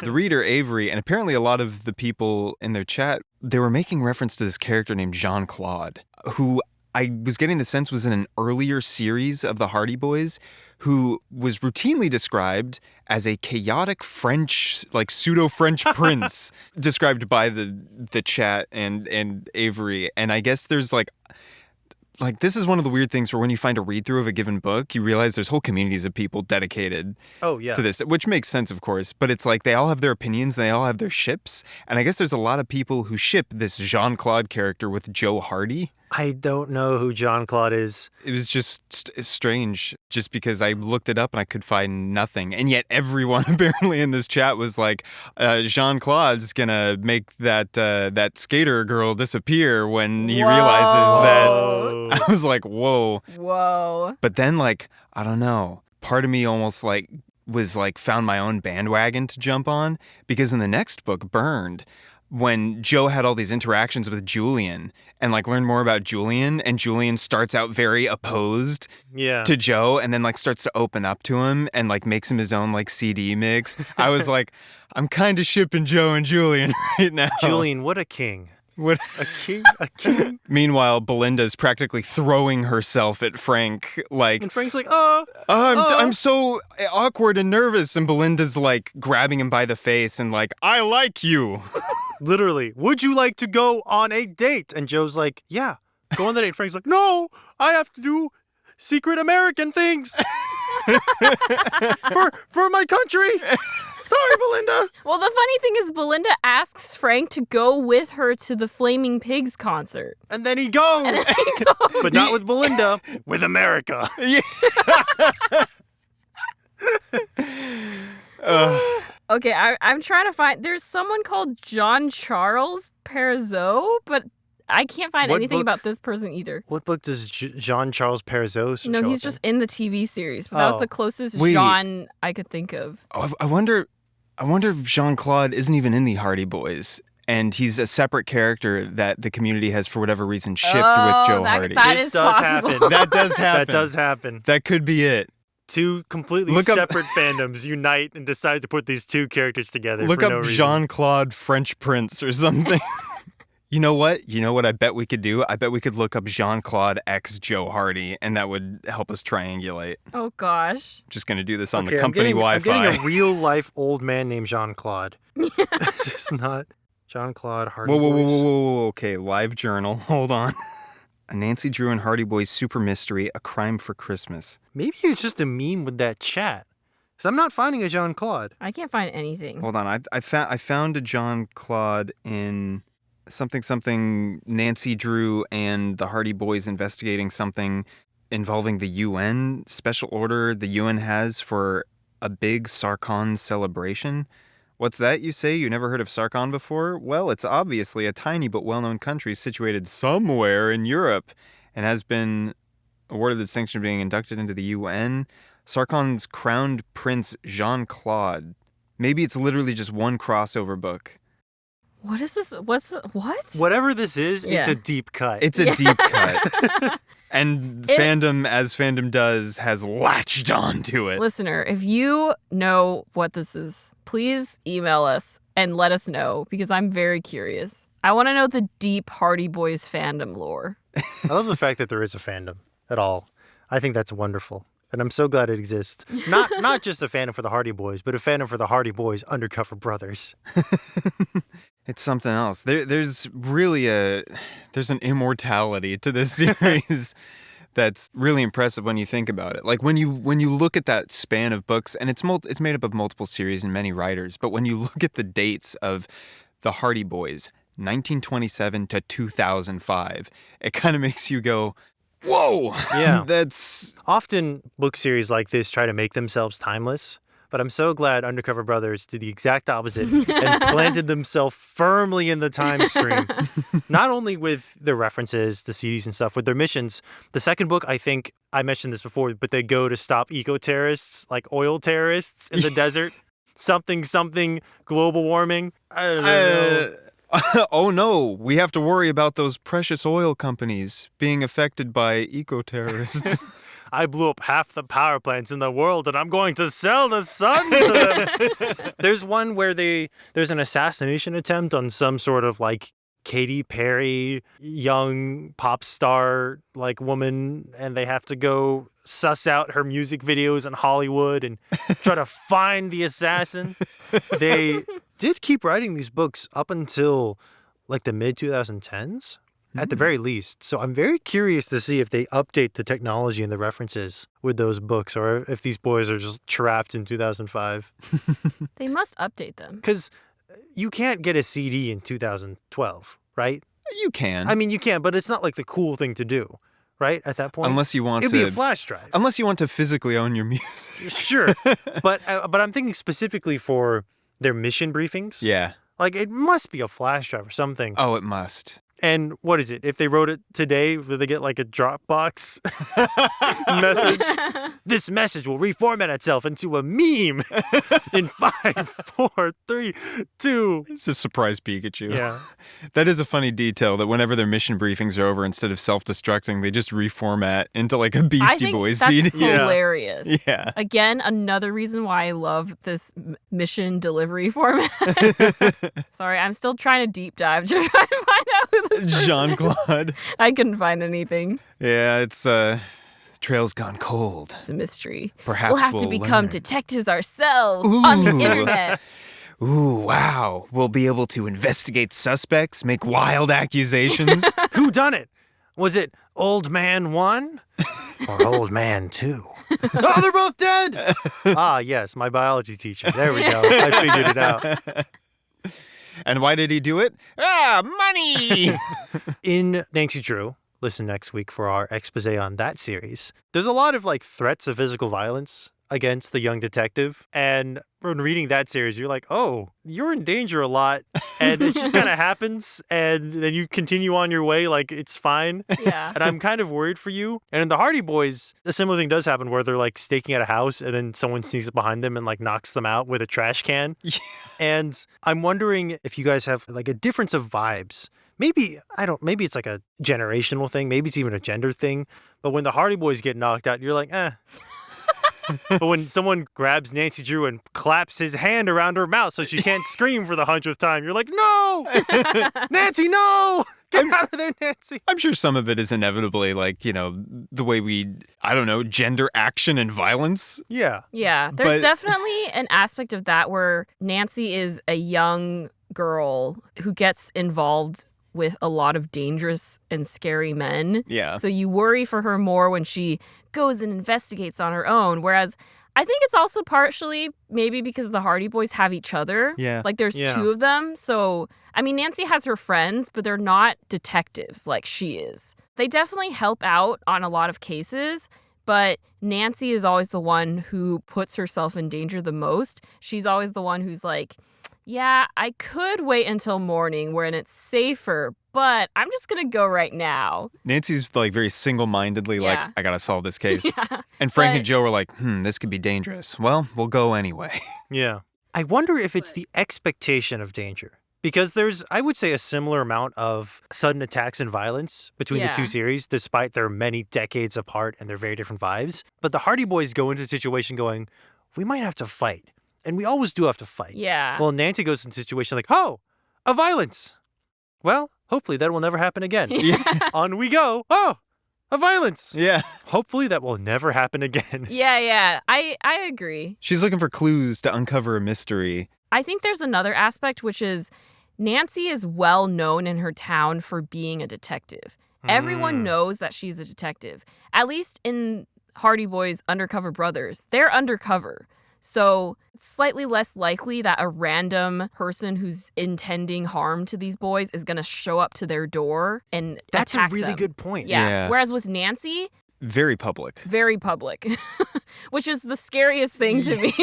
the reader, Avery, and apparently a lot of the people in their chat, they were making reference to this character named Jean-Claude, who I was getting the sense was in an earlier series of the Hardy Boys, who was routinely described as a chaotic French, like pseudo-French prince, described by the chat and Avery. And I guess there's like this is one of the weird things where when you find a read-through of a given book, you realize there's whole communities of people dedicated to this, which makes sense, of course. But it's like they all have their opinions, and they all have their ships. And I guess there's a lot of people who ship this Jean-Claude character with Joe Hardy. I don't know who Jean-Claude is. It was just strange, just because I looked it up and I could find nothing. And yet everyone apparently in this chat was like, Jean-Claude's gonna make that skater girl disappear when he realizes that. I was like, whoa. Whoa. But then, like, I don't know. Part of me almost like was like found my own bandwagon to jump on, because in the next book, Burned, when Joe had all these interactions with Julian and like learned more about Julian, and Julian starts out very opposed to Joe and then like starts to open up to him and like makes him his own like CD mix. I was like, I'm kind of shipping Joe and Julian right now. Julian, what a king. What? A king? A king? Meanwhile, Belinda's practically throwing herself at Frank, like, And Frank's like, I'm so awkward and nervous. And Belinda's like grabbing him by the face and like, I like you. literally, would you like to go on a date? And Joe's like, yeah, go on the date. Frank's like, no, I have to do secret American things for my country. Sorry, Belinda. Well, the funny thing is Belinda asks Frank to go with her to the Flaming Pigs concert. And then he goes. And then he goes. But not with Belinda, with America. Yeah. Okay, I'm trying to find... There's someone called John Charles Perezot, but I can't find What anything book? about this person either. What book does Jean-Charles Perezot show No, he's up just in? in the TV series, but that was Oh. the closest Wait. Jean I could think of. I wonder if Jean-Claude isn't even in the Hardy Boys. And he's a separate character that the community has, for whatever reason, shipped with Joe Hardy. That This is does possible. happen. That does happen. That does happen. That could be it. Two completely Look up- separate fandoms unite and decide to put these two characters together Look for up no reason. Jean-Claude French Prince or something. You know what? You know what I bet we could do? I bet we could look up Jean-Claude X Joe Hardy, and that would help us triangulate. Oh, gosh. Just going to do this on Okay, the company I'm Wi-Fi. getting a real-life old man named Jean-Claude. It's just not Jean-Claude Hardy Boys. Whoa. Okay, live journal. Hold on. A Nancy Drew and Hardy Boys super mystery, A Crime for Christmas. Maybe it's just a meme with that chat. Because I'm not finding a Jean-Claude. I can't find anything. Hold on. I found a Jean-Claude in something Nancy Drew and the Hardy Boys investigating something involving the UN special order the UN has for a big Sarkon celebration. What's that, you say? You never heard of Sarkon before? Well, it's obviously a tiny but well-known country situated somewhere in Europe and has been awarded the distinction of being inducted into the UN. Sarkon's crowned prince Jean-Claude. Maybe it's literally just one crossover book. What is this? What? Whatever this is, it's Yeah. a deep cut. It's a deep cut. And fandom, as fandom does, has latched onto it. Listener, if you know what this is, please email us and let us know because I'm very curious. I want to know the deep Hardy Boys fandom lore. I love the fact that there is a fandom at all. I think that's wonderful. And I'm so glad it exists. Not just a fandom for the Hardy Boys, but a fandom for the Hardy Boys Undercover Brothers. It's something else. There's really there's an immortality to this series that's really impressive when you think about it. Like when you look at that span of books, and it's made up of multiple series and many writers, but when you look at the dates of the Hardy Boys, 1927 to 2005, it kind of makes you go, whoa! Yeah. That's... Often book series like this try to make themselves timeless, but I'm so glad Undercover Brothers did the exact opposite and planted themselves firmly in the time stream. Not only with their references, the CDs and stuff, with their missions. The second book, I think I mentioned this before, but they go to stop eco-terrorists, like oil terrorists in the desert. Something, global warming. I don't know. Oh no, we have to worry about those precious oil companies being affected by eco-terrorists. I blew up half the power plants in the world and I'm going to sell the sun to them. There's one where there's an assassination attempt on some sort of like Katy Perry, young pop star like woman, and they have to go suss out her music videos in Hollywood and try to find the assassin. They did keep writing these books up until like the mid 2010s. At the very least. So I'm very curious to see if they update the technology and the references with those books or if these boys are just trapped in 2005. They must update them. Because you can't get a CD in 2012, right? You can. I mean, you can, but it's not like the cool thing to do, right? At that point. Unless you want It'd to... be a flash drive. Unless you want to physically own your music. Sure. But I'm thinking specifically for their mission briefings. Yeah. Like, it must be a flash drive or something. Oh, it must. And what is it? If they wrote it today, would they get like a Dropbox message? This message will reformat itself into a meme in 5, 4, 3, 2. It's a surprise Pikachu. Yeah. That is a funny detail that whenever their mission briefings are over, instead of self-destructing, they just reformat into like a I Beastie think Boys that's CD. hilarious. Yeah. Again, another reason why I love this mission delivery format. Sorry, I'm still trying to deep dive to try to find out who this person is. Jean-Claude. I couldn't find anything. Yeah, it's trail's gone cold. It's a mystery. Perhaps We'll have to we'll become learn. detectives ourselves on the Ooh. internet. Ooh, wow. We'll be able to investigate suspects, make wild accusations. Who done it? Was it Old Man 1 or Old Man 2? Oh, they're both dead! Ah, yes, my biology teacher. There we go. I figured it out. And why did he do it? Ah, money! In Nancy Drew, listen next week for our expose on that series. There's a lot of like threats of physical violence against the young detective. And when reading that series, you're like, oh, you're in danger a lot. And it just kind of happens. And then you continue on your way like it's fine. Yeah. And I'm kind of worried for you. And in the Hardy Boys, a similar thing does happen where they're like staking at a house and then someone sneaks up behind them and like knocks them out with a trash can. Yeah. And I'm wondering if you guys have like a difference of vibes. Maybe, maybe it's like a generational thing. Maybe it's even a gender thing. But when the Hardy Boys get knocked out, you're like, eh. But when someone grabs Nancy Drew and claps his hand around her mouth so she can't scream for the 100th time, you're like, no! Nancy, no! Get out of there, Nancy! I'm sure some of it is inevitably like, the way we, gender action and violence. Yeah. Yeah, there's But- definitely an aspect of that where Nancy is a young girl who gets involved with a lot of dangerous and scary men. Yeah. So you worry for her more when she goes and investigates on her own. Whereas I think it's also partially maybe because the Hardy Boys have each other. Yeah. Like there's Yeah. two of them. So, I mean, Nancy has her friends, but they're not detectives like she is. They definitely help out on a lot of cases, but Nancy is always the one who puts herself in danger the most. She's always the one who's like, yeah, I could wait until morning when it's safer, but I'm just going to go right now. Nancy's like very single-mindedly like, Yeah. I gotta solve this case. Yeah. And Frank But- and Joe were like, this could be dangerous. Well, we'll go anyway. Yeah. I wonder if it's the expectation of danger. Because there's, I would say, a similar amount of sudden attacks and violence between the two Yeah. series, despite they're many decades apart and they're very different vibes. But the Hardy Boys go into the situation going, we might have to fight. And we always do have to fight. Yeah. Well, Nancy goes into a situation like, oh, a violence. Well, hopefully that will never happen again. Yeah. On we go. Oh, a violence. Yeah. Hopefully that will never happen again. Yeah. I agree. She's looking for clues to uncover a mystery. I think there's another aspect, which is Nancy is well known in her town for being a detective. Everyone knows that she's a detective. At least in Hardy Boys' Undercover Brothers, they're undercover. So it's slightly less likely that a random person who's intending harm to these boys is going to show up to their door and That's a attack really them. good point. Yeah. Yeah. Whereas with Nancy, Very public. very public, which is the scariest thing to me.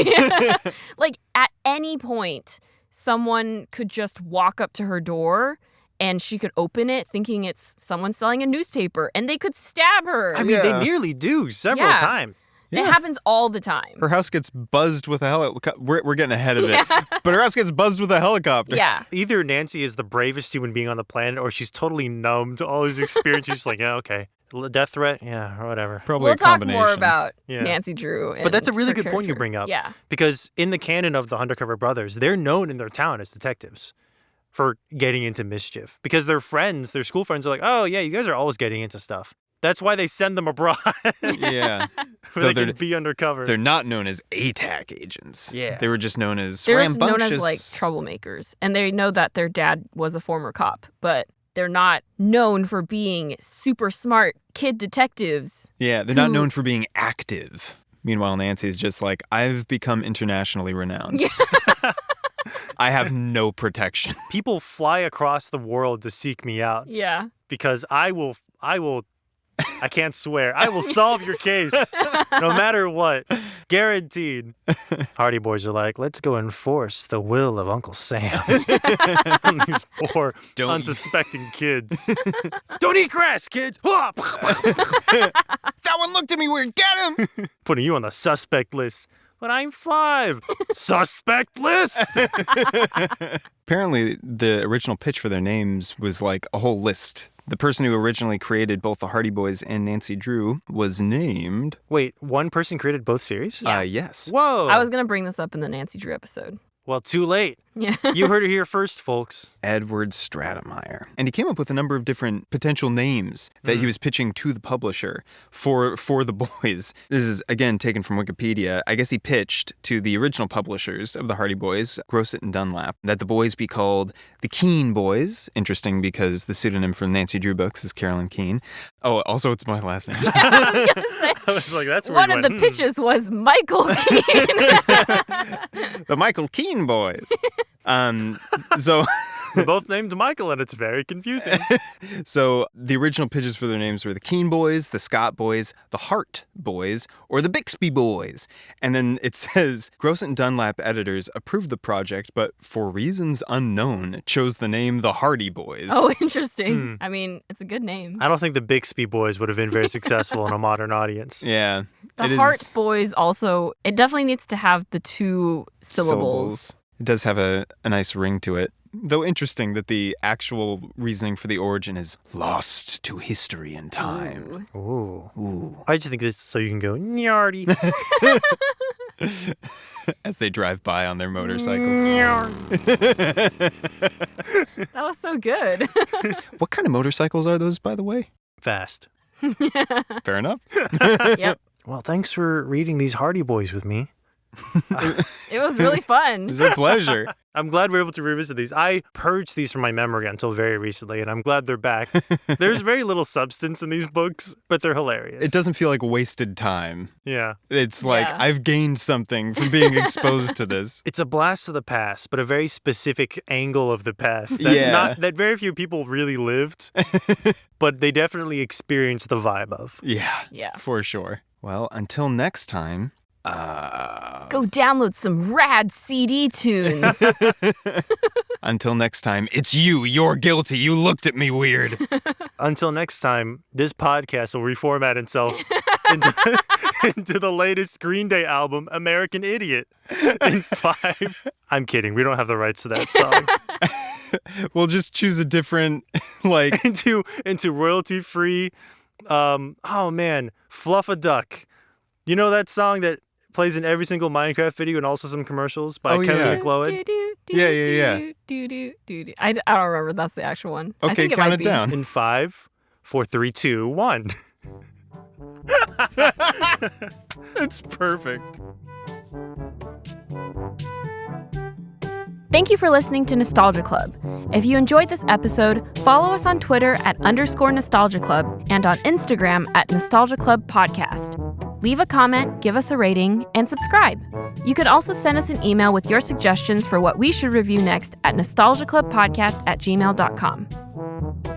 Like at any point, someone could just walk up to her door and she could open it thinking it's someone selling a newspaper and they could stab her. I mean, they Yeah. nearly do several Yeah. times. It Yeah. happens all the time. Her house gets buzzed with a helicopter. We're getting ahead of it. Yeah. But her house gets buzzed with a helicopter. Yeah. Either Nancy is the bravest human being on the planet or she's totally numb to all these experiences. She's like, yeah, okay. Death threat? Yeah, or whatever. Probably We'll a talk combination. more about Yeah. Nancy Drew. But that's a and really her good point you character. bring up. Yeah. Because in the canon of the Undercover Brothers, they're known in their town as detectives for getting into mischief. Because their friends, their school friends are like, oh, yeah, you guys are always getting into stuff. That's why they send them abroad. Yeah. where they Though can be undercover. They're not known as ATAC agents. Yeah. They were just known as They're just known as rambunctious. like troublemakers. And they know that their dad was a former cop, but they're not known for being super smart kid detectives. Yeah, they're not who- known for being active. Meanwhile, Nancy's just like, I've become internationally renowned. Yeah. I have no protection. People fly across the world to seek me out Yeah. because I can't swear. I will solve your case no matter what. Guaranteed. Hardy Boys are like, let's go enforce the will of Uncle Sam on these poor, unsuspecting kids. Don't eat grass, kids. That one looked at me weird. Get him. Putting you on the suspect list. But I'm 5. Suspect list. Apparently, the original pitch for their names was like a whole list. The person who originally created both the Hardy Boys and Nancy Drew was named... Wait, one person created both series? Yeah. Yes. Whoa. I was going to bring this up in the Nancy Drew episode. Well, too late. Yeah. You heard it here first, folks. Edward Stratemeyer. And he came up with a number of different potential names that he was pitching to the publisher for the boys. This is, again, taken from Wikipedia. I guess he pitched to the original publishers of the Hardy Boys, Grosset and Dunlap, that the boys be called the Keane Boys. Interesting because the pseudonym for Nancy Drew books is Carolyn Keane. Oh, also it's my last name. Yeah, I was going to say. I was like, that's where One of the pitches was Michael Keane. The Michael Keane Boys. So They're both named Michael, and it's very confusing. So the original pitches for their names were the Keane Boys, the Scott Boys, the Hart Boys, or the Bixby Boys. And then it says, Grosset and Dunlap editors approved the project, but for reasons unknown, chose the name the Hardy Boys. Oh, interesting. I mean, it's a good name. I don't think the Bixby Boys would have been very successful in a modern audience. Yeah. The Hart Boys also, it definitely needs to have the 2 syllables. It does have a nice ring to it. Though interesting that the actual reasoning for the origin is lost to history and time. Ooh. I just think this is so you can go, nyardy. As they drive by on their motorcycles. That was so good. What kind of motorcycles are those, by the way? Fast. Fair enough. Yep. Well, thanks for reading these Hardy Boys with me. It was really fun. It was a pleasure. I'm glad we're able to revisit these. I purged these from my memory until very recently, and I'm glad they're back. There's very little substance in these books, but they're hilarious. It doesn't feel like wasted time. Yeah. It's like, Yeah. I've gained something from being exposed to this. It's a blast of the past, but a very specific angle of the past that that very few people really lived, but they definitely experienced the vibe of. Yeah. For sure. Well, until next time... Go download some rad CD tunes. Until next time, it's you. You're guilty. You looked at me weird. Until next time, this podcast will reformat itself into the latest Green Day album, American Idiot. In 5. I'm kidding. We don't have the rights to that song. We'll just choose a different, like... into royalty-free, Fluff a Duck. You know that song that plays in every single Minecraft video and also some commercials by Kevin McLeod? Yeah. I don't remember if that's the actual one. I Okay, think it count might it be. down. In 5, 4, 3, 2, 1. It's perfect. Thank you for listening to Nostalgia Club. If you enjoyed this episode, follow us on Twitter at _Nostalgia Club and on Instagram at Nostalgia Club Podcast. Leave a comment, give us a rating, and subscribe. You could also send us an email with your suggestions for what we should review next at nostalgiaclubpodcast@gmail.com.